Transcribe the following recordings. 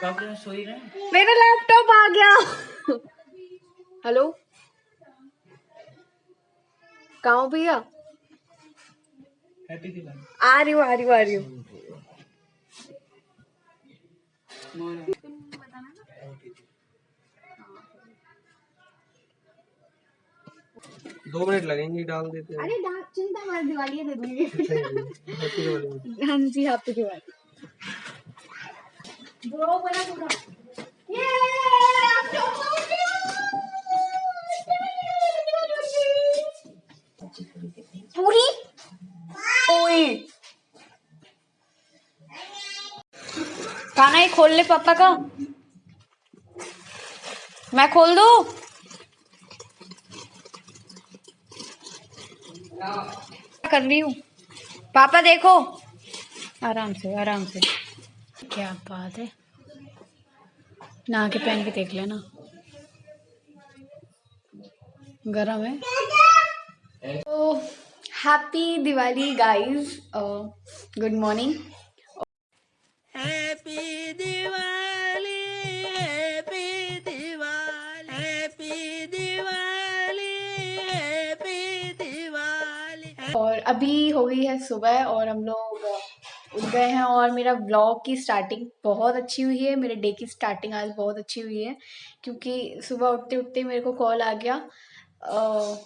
मेरा लैपटॉप आ गया। हेलो, कहाँ हो भैया? आ रही हूँ आ रही हूँ आ रही हूँ। 2 मिनट लगेंगे, डाल देते हैं। अरे चिंता मत, दिवाली दे दूंगी। हैप्पी दिवाली। हाँ जी, हैप्पी दिवाली। ब्रो बना पूरा। ये पूरी ओए खाना ही खोल ले पापा का। मैं खोल दूं? कर रही हूँ पापा, देखो आराम से आराम से। क्या बात है, नहा के पहन के देख लेना, गरम है। तो happy Diwali guys, good morning. Happy Diwali, happy Diwali, happy Diwali, happy Diwali. और अभी हो गई है सुबह और हम लोग उठ गए हैं और मेरा व्लॉग की स्टार्टिंग बहुत अच्छी हुई है। मेरे डे की स्टार्टिंग आज बहुत अच्छी हुई है क्योंकि सुबह उठते उठते मेरे को कॉल आ गया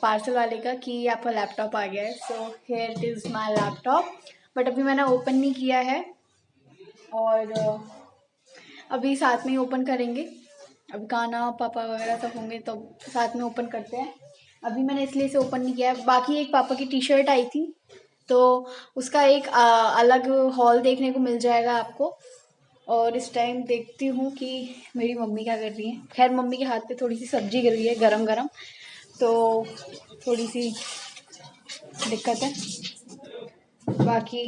पार्सल वाले का कि आपका लैपटॉप आ गया है। So here it is my laptop, but अभी मैंने ओपन नहीं किया है और अभी साथ में ही ओपन करेंगे। अभी खाना पापा वगैरह सब होंगे तो साथ में ओपन करते हैं। अभी मैंने इसलिए इसे ओपन नहीं किया है। बाकी एक पापा की टी शर्ट आई थी तो उसका एक अलग हॉल देखने को मिल जाएगा आपको। और इस टाइम देखती हूँ कि मेरी मम्मी क्या कर रही है। खैर मम्मी के हाथ पे थोड़ी सी सब्जी गिर रही है गरम गरम, तो थोड़ी सी दिक्कत है। बाकी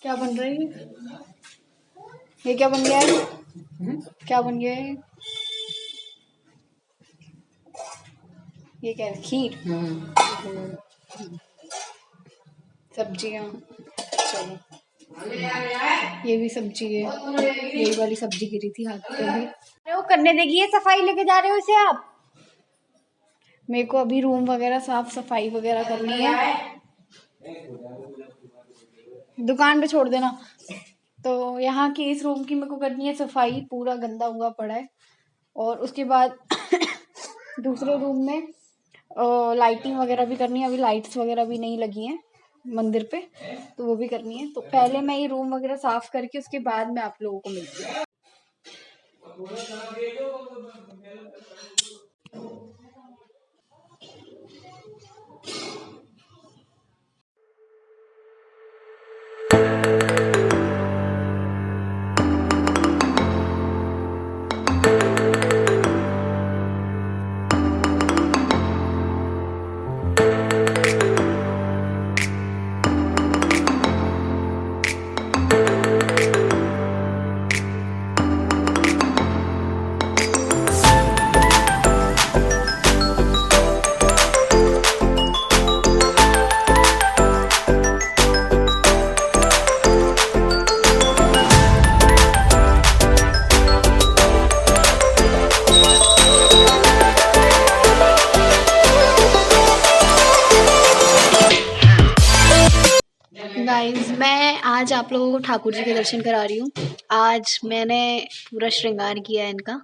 क्या बन रही है, ये क्या बन गया है, क्या बन गया है, ये क्या है, खीर, सब्जियाँ। चलो ये भी सब्जी है, यही वाली सब्जी गिरी थी हाथ पे भी। अरे वो करने देगी, ये सफाई लेके जा रहे हो इसे आप? मेरे को अभी रूम वगैरह साफ सफाई वगैरह करनी है, दुकान पे छोड़ देना। तो यहाँ की इस रूम की मेरे को करनी है सफाई, पूरा गंदा हुआ पड़ा है। और उसके बाद दूसरे रूम में लाइटिंग वगैरह भी करनी है। अभी लाइट्स वगैरह भी नहीं लगी हैं मंदिर पे, तो वो भी करनी है। तो पहले मैं ये रूम वगैरह साफ करके उसके बाद मैं आप लोगों को मिलती हूँ। गाइस मैं आज आप लोगों को ठाकुर जी के दर्शन करा रही हूँ। आज मैंने पूरा श्रृंगार किया है इनका।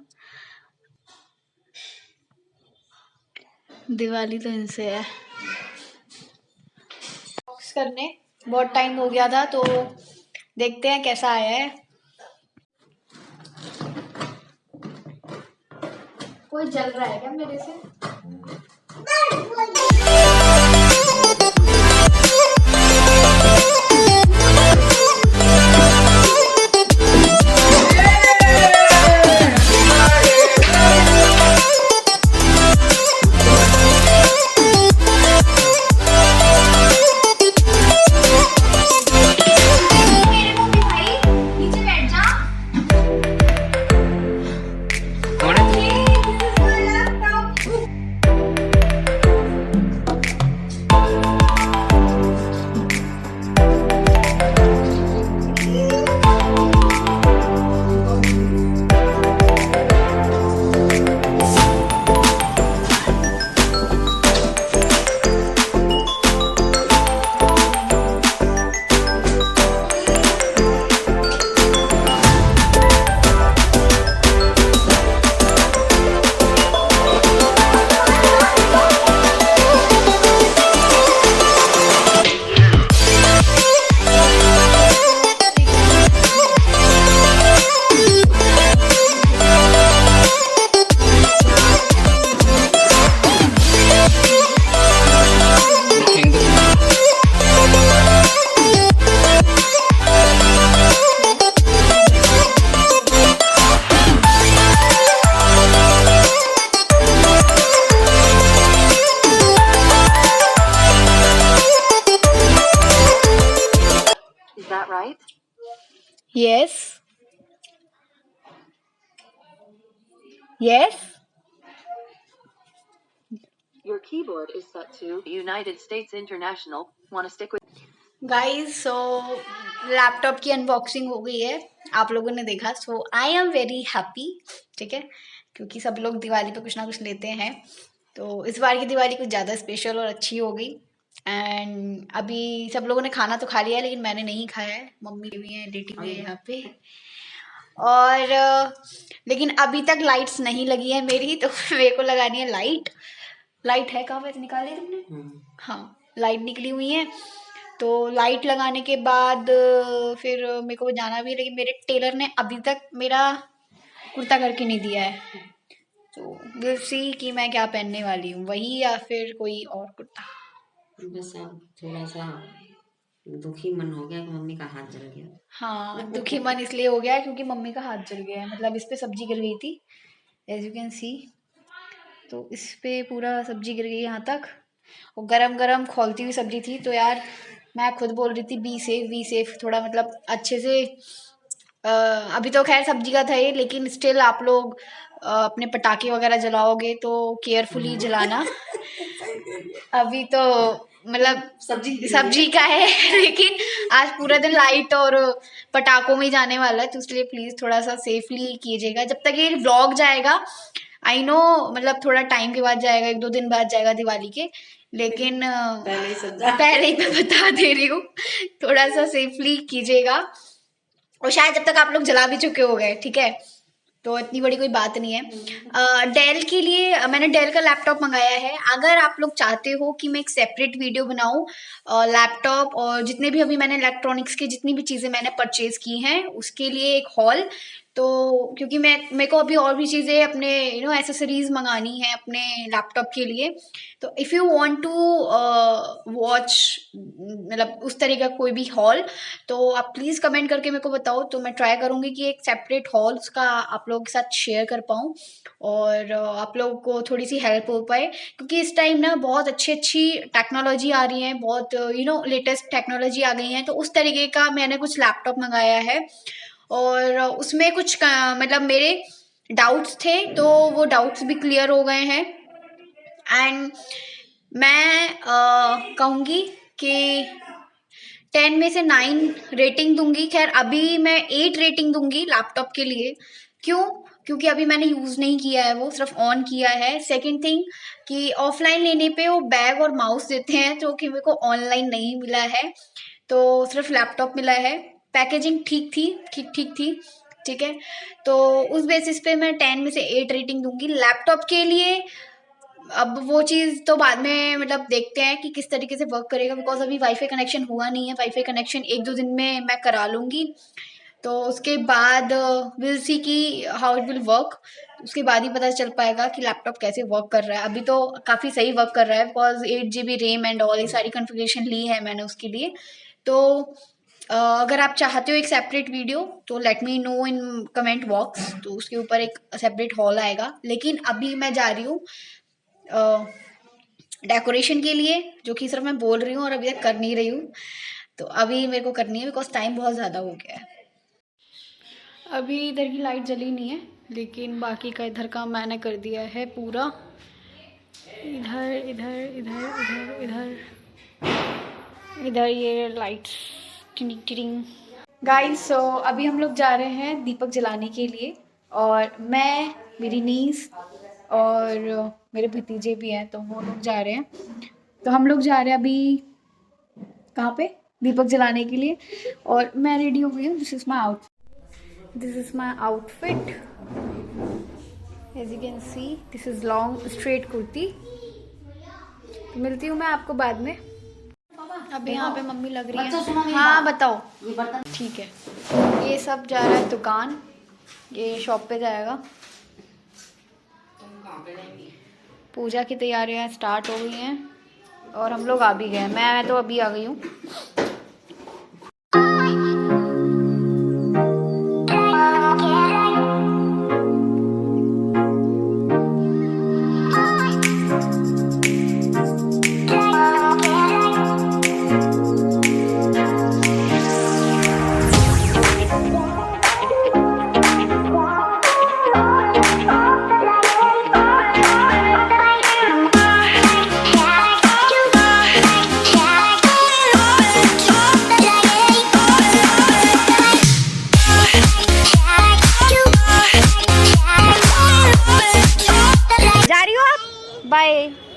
दिवाली तो इनसे है। बॉक्स करने बहुत टाइम हो गया था तो देखते हैं कैसा आया है। कोई जल रहा है क्या मेरे से? Yes yes Your keyboard is set to United States International. Want to stick with? Guys so laptop की अनबॉक्सिंग हो गई है, आप लोगों ने देखा, सो आई एम वेरी हैप्पी। ठीक है, क्योंकि सब लोग दिवाली पे कुछ ना कुछ लेते हैं, तो इस बार की दिवाली कुछ ज़्यादा स्पेशल और अच्छी हो गई। एंड अभी सब लोगों ने खाना तो खा लिया है, लेकिन मैंने नहीं खाया है, मम्मी भी हैं, लेटी हुई है यहाँ पे। और लेकिन अभी तक लाइट्स नहीं लगी है मेरी, तो मेरे को लगानी है लाइट। लाइट है कहाँ पे, निकाली तुमने? हाँ, लाइट निकली हुई है, तो लाइट लगाने के बाद फिर मेरे को जाना भी है, लेकिन मेरे टेलर ने अभी तक मेरा कुर्ता करके नहीं दिया है, तो विल सी कि मैं क्या पहनने वाली हूँ, वही या फिर कोई और कुर्ता। बस अब थोड़ा सा दुखी मन हो गया कि मम्मी का हाथ जल गया। हाँ, दुखी मन इसलिए हो गया क्योंकि मम्मी का हाथ जल गया है, मतलब इस पे सब्जी गिर गई थी, एज यू कैन सी, तो इस पे पूरा सब्जी गिर गई यहाँ तक, और गरम गरम खौलती हुई सब्जी थी, तो यार मैं खुद बोल रही थी बी सेफ थोड़ा, मतलब अच्छे से। अभी तो खैर सब्जी का था ये, लेकिन स्टिल आप लोग अपने पटाखे वगैरह जलाओगे तो केयरफुली जलाना। अभी तो मतलब सब्जी का है लेकिन आज पूरा दिन लाइट और पटाखों में ही जाने वाला है, तो इसलिए प्लीज थोड़ा सा सेफली कीजिएगा जब तक ये व्लॉग जाएगा। आई नो मतलब थोड़ा टाइम के बाद जाएगा, 1-2 दिन बाद जाएगा दिवाली के, लेकिन पहले ही मैं बता दे रही हूँ, थोड़ा सा सेफली कीजिएगा, और शायद जब तक आप लोग जला भी चुके हो गए, ठीक है, तो इतनी बड़ी कोई बात नहीं है। डेल के लिए मैंने डेल का लैपटॉप मंगाया है। अगर आप लोग चाहते हो कि मैं एक सेपरेट वीडियो बनाऊं लैपटॉप और जितने भी अभी मैंने इलेक्ट्रॉनिक्स की जितनी भी चीज़ें मैंने परचेज की हैं उसके लिए एक हॉल, तो क्योंकि मेरे को अभी और भी चीज़ें अपने एसेसरीज मंगानी है अपने लैपटॉप के लिए, तो if you want to watch मतलब उस तरह का कोई भी हॉल, तो आप प्लीज़ कमेंट करके मेरे को बताओ, तो मैं ट्राई करूँगी कि एक सेपरेट हॉल उसका आप लोगों के साथ शेयर कर पाऊँ और आप लोगों को थोड़ी सी हेल्प हो पाए, क्योंकि इस टाइम ना बहुत अच्छी टेक्नोलॉजी आ रही है, बहुत लेटेस्ट टेक्नोलॉजी आ गई है, तो उस तरीके का मैंने कुछ लैपटॉप मंगाया है, और उसमें कुछ मतलब मेरे डाउट्स थे, तो वो डाउट्स भी क्लियर हो गए हैं। एंड मैं कहूँगी कि 10 में से 9 रेटिंग दूंगी। खैर अभी मैं 8 रेटिंग दूंगी लैपटॉप के लिए, क्यों? क्योंकि अभी मैंने यूज़ नहीं किया है, वो सिर्फ ऑन किया है। सेकंड थिंग कि ऑफलाइन लेने पे वो बैग और माउस देते हैं, जो कि मेरे को ऑनलाइन नहीं मिला है, तो सिर्फ लैपटॉप मिला है। पैकेजिंग ठीक थी, ठीक है, तो उस बेसिस पे मैं 10 में से 8 रेटिंग दूंगी लैपटॉप के लिए। अब वो चीज़ तो बाद में मतलब देखते हैं कि किस तरीके से वर्क करेगा, बिकॉज अभी वाईफाई कनेक्शन हुआ नहीं है। वाईफाई कनेक्शन 1-2 दिन में मैं करा लूँगी, तो उसके बाद विल सी कि हाउ इट विल वर्क, उसके बाद ही पता चल पाएगा कि लैपटॉप कैसे वर्क कर रहा है। अभी तो काफ़ी सही वर्क कर रहा है, because 8 GB RAM and all ये सारी कन्फिगरेशन ली है मैंने उसके लिए। तो अगर आप चाहते हो एक सेपरेट वीडियो तो let me know in comment box, तो उसके ऊपर एक सेपरेट हॉल आएगा। लेकिन अभी मैं जा रही हूँ डेकोरेशन के लिए, जो कि सिर्फ मैं बोल रही हूँ और अभी तक कर नहीं रही हूँ, तो अभी मेरे को करनी है बिकॉज टाइम बहुत ज़्यादा हो गया है। अभी इधर की लाइट जली नहीं है, लेकिन बाकी का इधर का मैंने कर दिया है पूरा, इधर इधर इधर इधर इधर इधर ये लाइट्स टिंग। गाइस सो अभी हम लोग जा रहे हैं दीपक जलाने के लिए, और मैं, मेरी नीस और मेरे भतीजे भी हैं, तो वो लोग जा रहे हैं। तो हम लोग जा रहे हैं अभी कहाँ पे, दीपक जलाने के लिए, और मैं रेडी हो गई हूँ। This is my outfit, as you can see, this is long straight kurti. तो मिलती हूँ मैं आपको बाद में। अभी यहाँ पे मम्मी लग रही है। हाँ बताओ। ठीक है, ये सब जा रहा है दुकान, ये शॉप पे जाएगा। पूजा की तैयारियां स्टार्ट हो गई हैं और हम लोग आ भी गए। मैं तो अभी आ गई हूँ।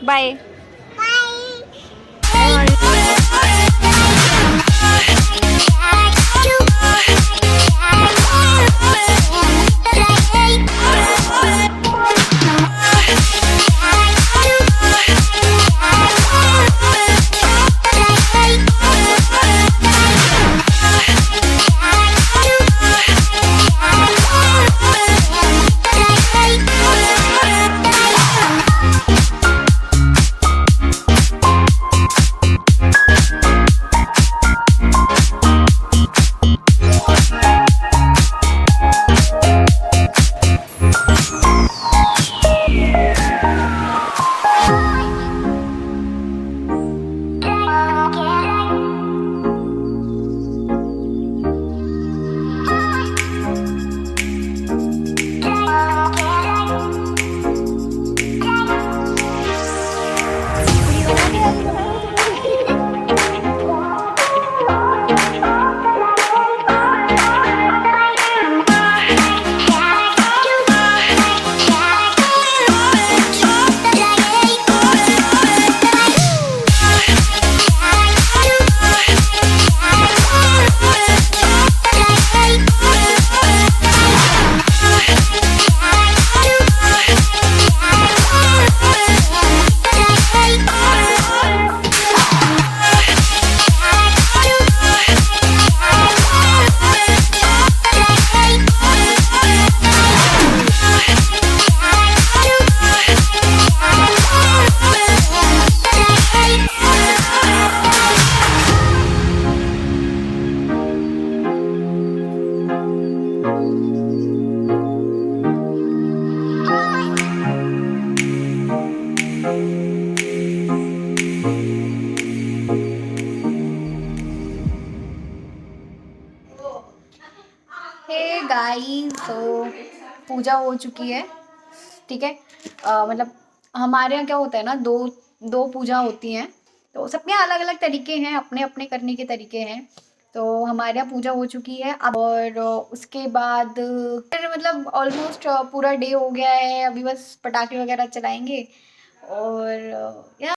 बाय। हे गाइस, तो पूजा हो चुकी है, ठीक है। मतलब हमारे यहाँ क्या होता है ना, दो दो पूजा होती हैं, तो सबके अलग अलग तरीके हैं, अपने अपने करने के तरीके हैं। तो हमारे यहाँ पूजा हो चुकी है अब, और उसके बाद फिर मतलब ऑलमोस्ट पूरा डे हो गया है, अभी बस पटाखे वगैरह चलाएंगे और या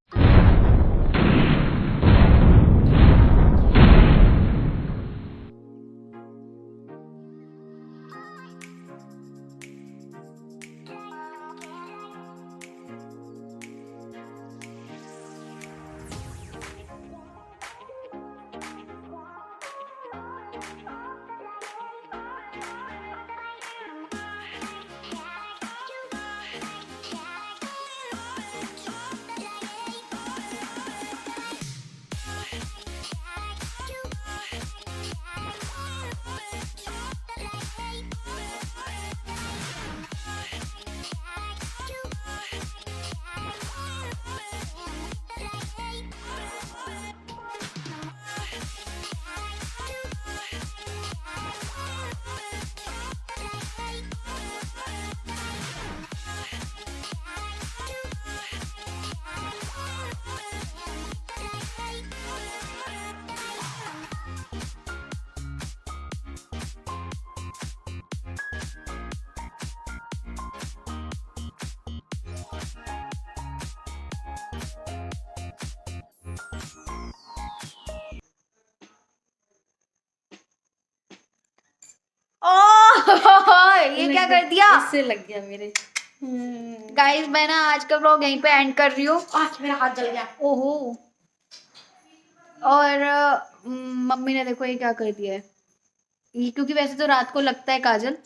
ये क्या कर दिया? इससे लग गया मेरे। गाइस, मैं ना आज का व्लॉग यहीं पे एंड कर रही हूँ। आज मेरा हाथ जल गया। ओहो। और मम्मी ने देखो ये क्या कर दिया है, ये क्योंकि वैसे तो रात को लगता है काजल,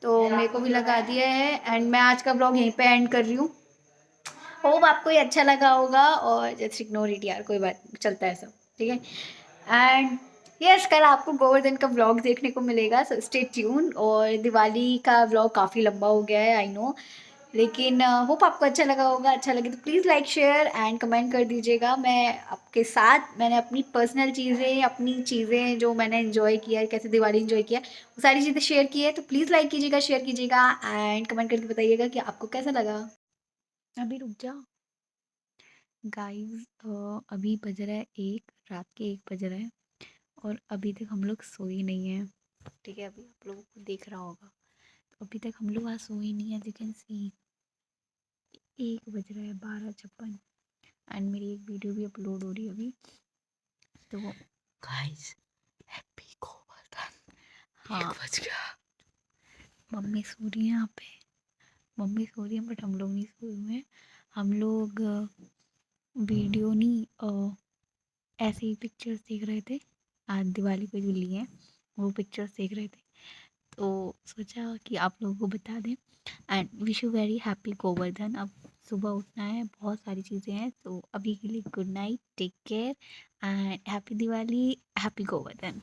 तो मेरे को भी लगा दिया है। एंड मैं आज का व्लॉग यहीं पे एंड कर रही हूँ। होप आपको ये अच्छा लगा होगा, और जस्ट इग्नोर इट यार, कोई बात नहीं, चलता है सब, ठीक है। एंड यस, कल आपको गोवर्धन का व्लॉग देखने को मिलेगा, सो स्टे ट्यून। और दिवाली का व्लॉग काफ़ी लंबा हो गया है, आई नो, लेकिन होप आपको अच्छा लगा होगा। अच्छा लगे तो please like share and comment कर दीजिएगा। मैं आपके साथ, मैंने अपनी पर्सनल चीज़ें, अपनी चीज़ें जो मैंने इन्जॉय किया है, कैसे दिवाली इन्जॉय किया, वो सारी चीज़ें शेयर की है। तो प्लीज़ लाइक कीजिएगा, शेयर कीजिएगा एंड कमेंट करके बताइएगा कि आपको कैसा लगा। अभी रुक जा गाइस, अभी बज रहा है 1, रात के 1 बज रहा है, और अभी तक हम लोग सोए नहीं हैं, ठीक है। अभी आप लोगों को देख रहा होगा, तो अभी तक हम लोग आज सोए नहीं है, एज यू कैन सी। 1 बज रहा है 12:56 एंड मेरी एक वीडियो भी अपलोड हो रही है अभी। तो गाइस हैप्पी गोवर्धन। हाँ 1 बज गया। मम्मी सो रही है यहाँ पे, मम्मी सो रही है बट हम लोग नहीं सोए हुए हैं। हम लोग वीडियो नहीं ऐसे ही पिक्चर्स देख रहे थे, आज दिवाली पे जो लिए हैं वो पिक्चर्स देख रहे थे, तो सोचा कि आप लोगों को बता दें and wish you very happy Govardhan. अब सुबह उठना है, बहुत सारी चीज़ें हैं, तो अभी के लिए good night, take care and happy Diwali, happy Govardhan.